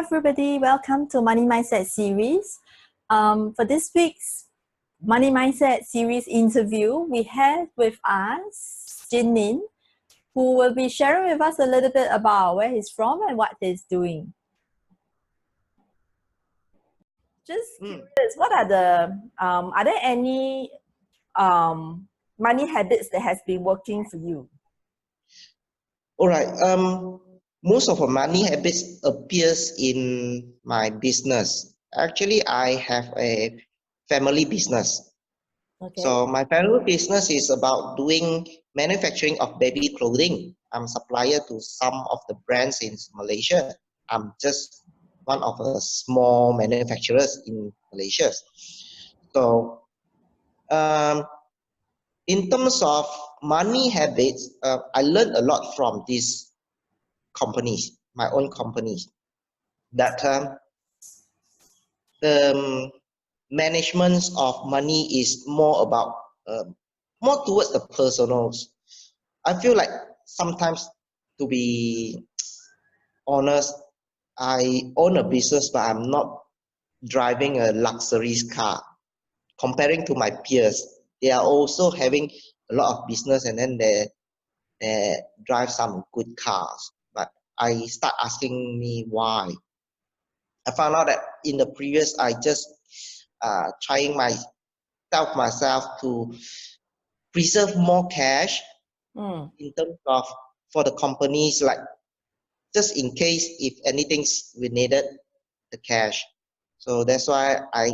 everybody, welcome to Money Mindset series. For this week's Money Mindset series interview, we have with us Jinmin, who will be sharing with us a little bit about where he's from and what he's doing. Just curious, what are there any money habits that has been working for you? All right. Most of our money habits appears in my business. Actually, I have a family business. Okay. So my family business is about doing manufacturing of baby clothing. I'm supplier to some of the brands in Malaysia. I'm just one of the small manufacturers in Malaysia. So in terms of money habits, I learned a lot from these companies, my own companies, that the management of money is more about more towards the personals. I feel like sometimes, to be honest, I own a business, but I'm not driving a luxury car. Comparing to my peers, they are also having a lot of business, and then they drive some good cars. But I start asking me why. I found out that in the previous, I just trying myself to preserve more cash in terms of for the companies, like just in case if anything's we needed the cash. So that's why I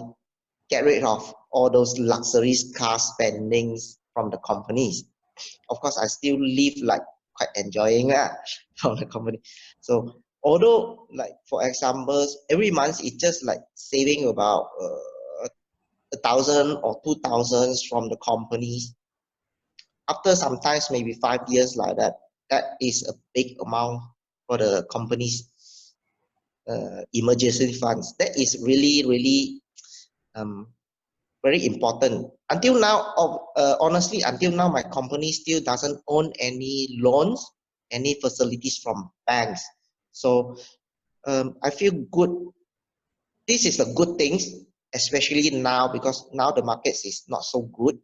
get rid of all those luxury car spendings from the companies. Of course, I still live like quite enjoying that from the company. So although, like for example, every month it's just like saving about 1,000 or 2,000 from the companies. After sometimes maybe 5 years like that, that is a big amount for the company's emergency funds. That is really very important. Until now, honestly, until now, my company still doesn't own any loans, any facilities from banks. So I feel good. This is a good thing, especially now, because now the market is not so good.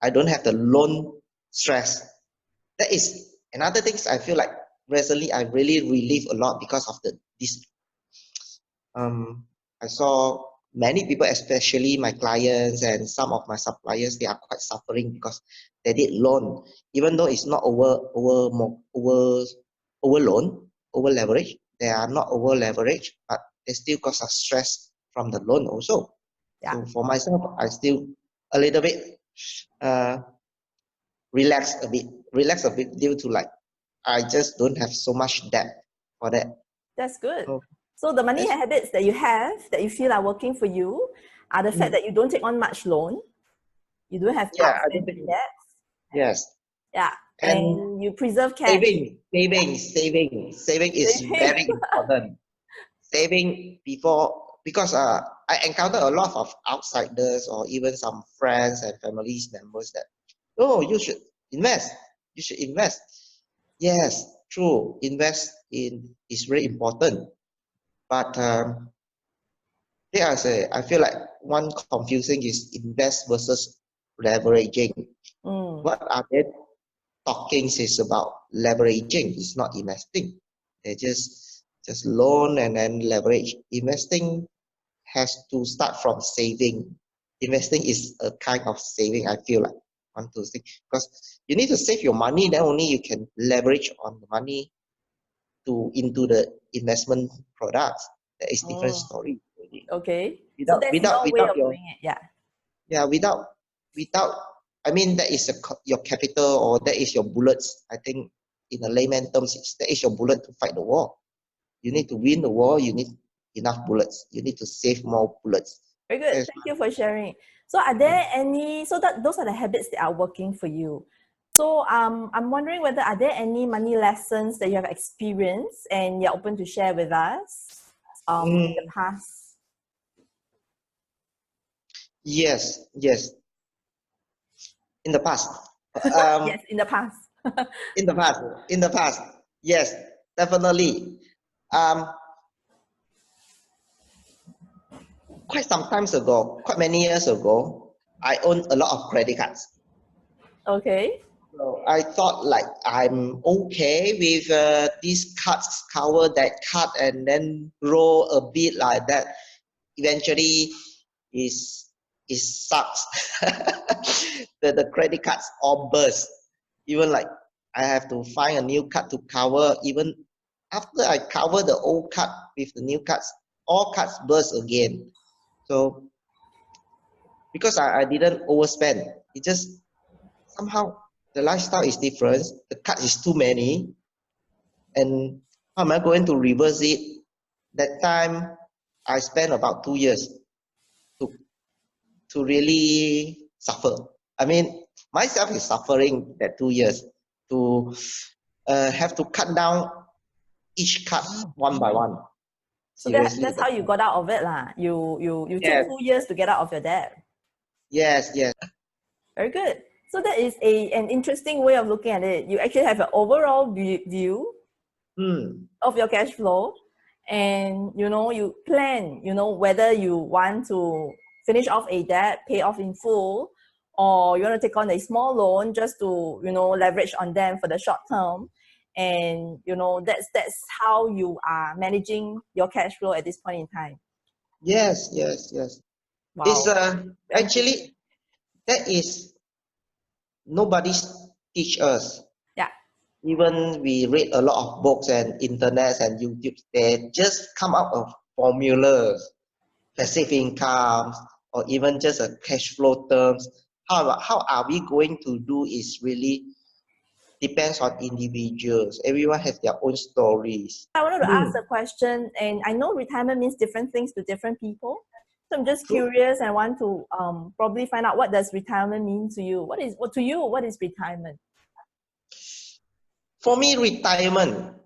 I don't have the loan stress. That is another thing. I feel like recently I really relieve a lot because of this. I saw many people, especially my clients and some of my suppliers, they are quite suffering because they did loan, even though it's not over loan, over leverage. They are not over leverage, but they still cause a stress from the loan also. Yeah. So for myself, I still a little bit relax a bit due to like I just don't have so much debt for that. That's good. So the money habits that you have that you feel are working for you are the fact that you don't take on much loan, you don't have outstanding debts. Yes. Yeah, and you preserve cash. Saving is very important. Saving because I encounter a lot of outsiders or even some friends and families members that, oh, you should invest. You should invest. Yes, true. Invest in is very important. But I feel like one confusing is invest versus leveraging. What are they talking is about leveraging? It's not investing. They just loan and then leverage. Investing has to start from saving. Investing is a kind of saving. I feel like one to think because you need to save your money. Then only you can leverage on the money into the investment products. That is different story. Okay. So that's your way of doing it. Yeah. Yeah. Without, I mean, that is your capital or that is your bullets. I think in a layman terms, that is your bullet to fight the war. You need to win the war. You need enough bullets. You need to save more bullets. Very good. Thank you for sharing. So are there any, those are the habits that are working for you. So I'm wondering whether are there any money lessons that you have experienced and you're open to share with us in the past? Yes. In the past. Yes, in the past. In the past. Yes, definitely. quite some times ago, quite many years ago, I owned a lot of credit cards. Okay. So I thought like I'm okay with these cards cover that card and then grow a bit like that. Eventually, is it sucks. The credit cards all burst. Even like I have to find a new card to cover. Even after I cover the old card with the new cards, all cards burst again. So because I didn't overspend, it just somehow the lifestyle is different. The cards is too many, and how am I going to reverse it? That time I spent about 2 years to really suffer. I mean, myself is suffering that 2 years to have to cut down each cut one by one. So Seriously, that's how you got out of it lah. You took yes, 2 years to get out of your debt. yes, yes, Very good. So that is an interesting way of looking at it. You actually have an overall view of your cash flow, and you plan, whether you want to finish off a debt, pay off in full, or you want to take on a small loan just to leverage on them for the short term. And that's how you are managing your cash flow at this point in time. yes, yes, yes. It's Wow. Very interesting. actually that is nobody teach us. Yeah. Even we read a lot of books and internet and YouTube, they just come up with formulas, passive income, or even just a cash flow terms. How are we going to do is really depends on individuals. Everyone has their own stories. I wanted to ask Hmm, a question, and I know retirement means different things to different people. So I'm just true. curious and want to probably find out, what does retirement mean to you? What is retirement? For me, retirement,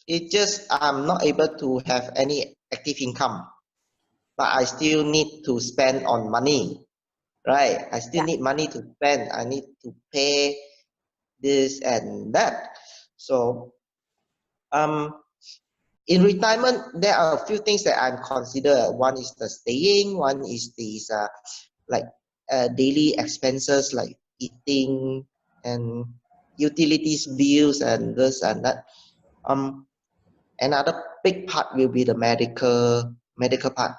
it just I'm not able to have any active income, but I still need to spend on money, right? I still Yeah. need money to spend. I need to pay this and that. So in retirement, there are a few things that I'm consider. One is the staying. One is these like daily expenses like eating and utilities bills and this and that. Another big part will be the medical part.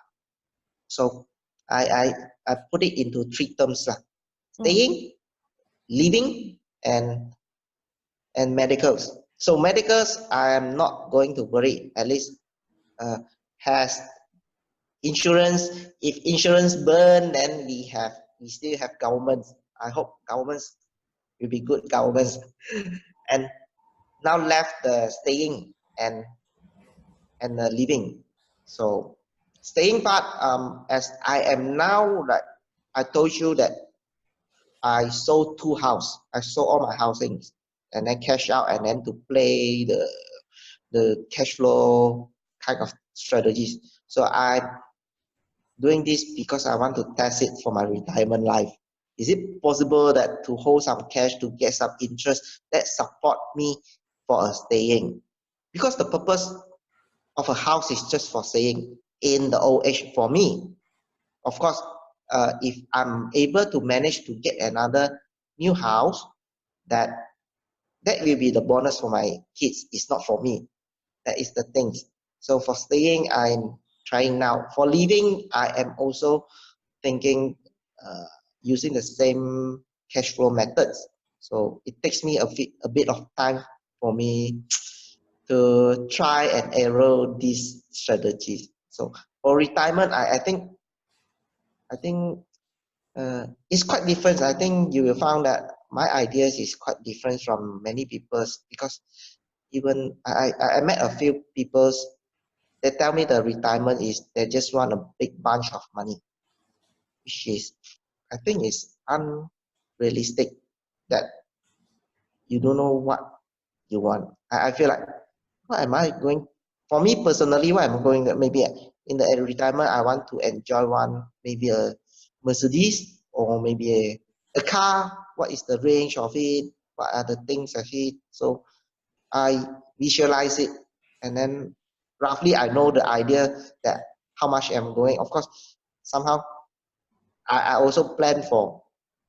So I I, I put it into three terms lah: Mm. staying, living, and medicals. So medicals, I am not going to worry. At least has insurance. If insurance burn, then we still have governments. I hope governments will be good governments. And now left the staying and the living. So staying part, as I am now, like I told you that I sold two house. I sold all my housings and then cash out and then to play the cash flow kind of strategies. So I'm doing this because I want to test it for my retirement life. Is it possible that to hold some cash to get some interest that support me for a staying? Because the purpose of a house is just for staying in the old age for me. Of course, if I'm able to manage to get another new house, that that will be the bonus for my kids. It's not for me. That is the things. So for staying, I'm trying now. For living, I am also thinking uh, using the same cash flow methods. So it takes me a bit of time for me to try and error these strategies. So for retirement, I think it's quite different. I think you will find that my ideas is quite different from many people's because even I met a few people's. They tell me the retirement is they just want a big bunch of money, which is I think is unrealistic. That you don't know what you want. I feel like what am I going? For me personally, what I'm going that maybe in the retirement I want to enjoy one maybe a Mercedes or maybe a car. What is the range of it? What are the things of it? So I visualize it and then roughly I know the idea that how much I'm going. Of course, somehow I also plan for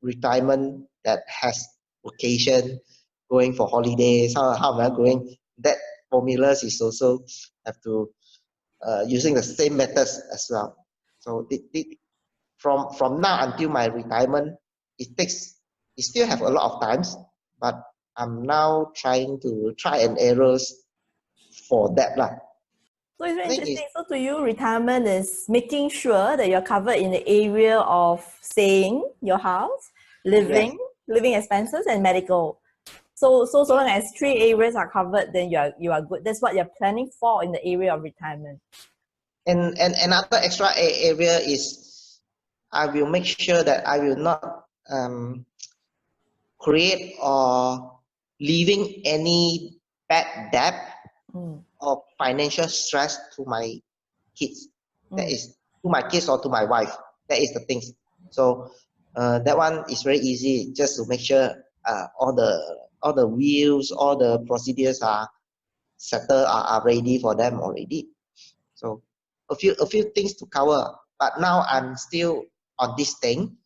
retirement that has vacation, going for holidays. How am I going? That formulas is also have to using the same methods as well. So from now until my retirement, it still have a lot of times, but I'm now trying to try and errors for that lah. So it's very I think interesting. So to you, retirement is making sure that you're covered in the area of staying, your house, yes, living expenses, and medical. So long as three areas are covered, then you are good. That's what you're planning for in the area of retirement. and another extra area is I will make sure that I will not create or leaving any bad debt or financial stress to my kids. That is to my kids or to my wife. That is the things. So that one is very easy. Just to make sure all the wheels, all the procedures are settled, are ready for them already. So a few things to cover. But now I'm still on this thing.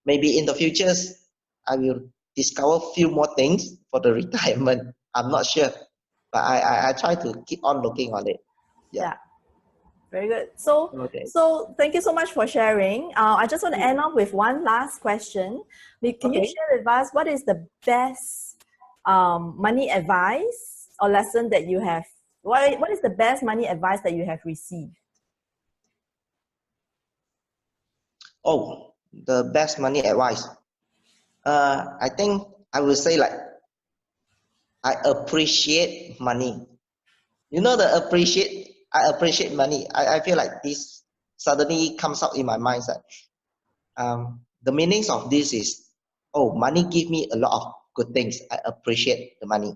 Maybe in the futures I will discover few more things for the retirement. I'm not sure, but I try to keep on looking on it. Yeah. Very good. So, okay. So thank you so much for sharing. I just want to end off with one last question. Can you share with us what is the best money advice or lesson that you have? What is the best money advice that you have received? Oh, the best money advice. I think I would say like I appreciate money. You know I appreciate money. I feel like this suddenly comes out in my mind that the meanings of this is, oh, money give me a lot of good things. I appreciate the money.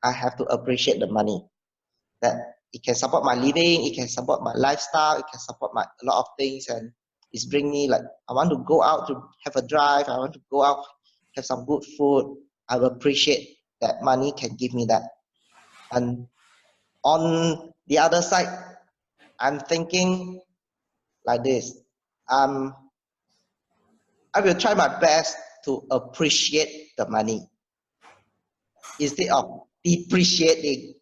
I have to appreciate the money. That it can support my living, it can support my lifestyle, it can support my a lot of things, and it's bring me like I want to go out to have a drive, I want to go out, have some good food. I will appreciate that money can give me that. And on the other side, I'm thinking like this. I will try my best to appreciate the money instead of depreciating.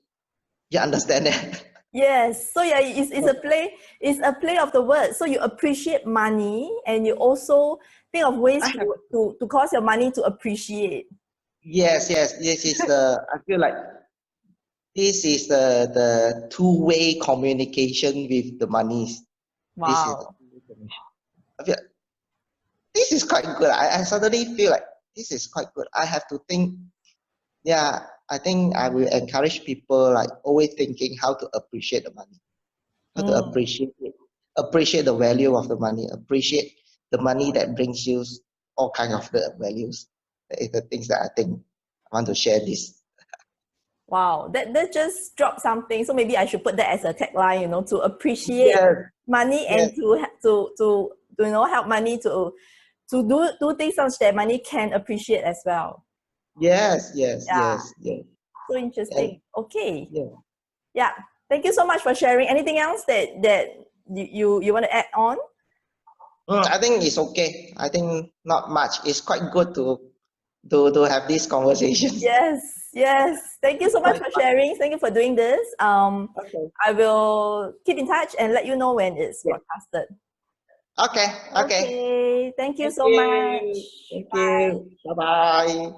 You understand that? Yes. So yeah, it's a play of the words. So you appreciate money and you also think of ways to cause your money to appreciate. Yes, this is I feel like this is the two-way communication with the money. This is the Wow. two-way communication. I feel this is quite good. I suddenly feel like this is quite good. I have to think, yeah, I think I will encourage people like always thinking how to appreciate the money, how to appreciate it, appreciate the value of the money, appreciate the money that brings you all kind of the values. That is the things that I think I want to share this. Wow, that just dropped something. So maybe I should put that as a tagline, to appreciate Yes, money and yes, to help money to do things such that money can appreciate as well. yes, Yeah, yes. so And interesting. Okay, yeah. yeah. Thank you so much for sharing. Anything else that you want to add on? I think it's okay. I think not much. It's quite good to have these conversations. Yes. Thank you It's so much quite for fun. sharing. Thank you for doing this. Okay. I will keep in touch and let you know when it's Yeah. broadcasted. Okay. Okay. Thank you Thank so much. you. Thank Bye. you. Bye bye.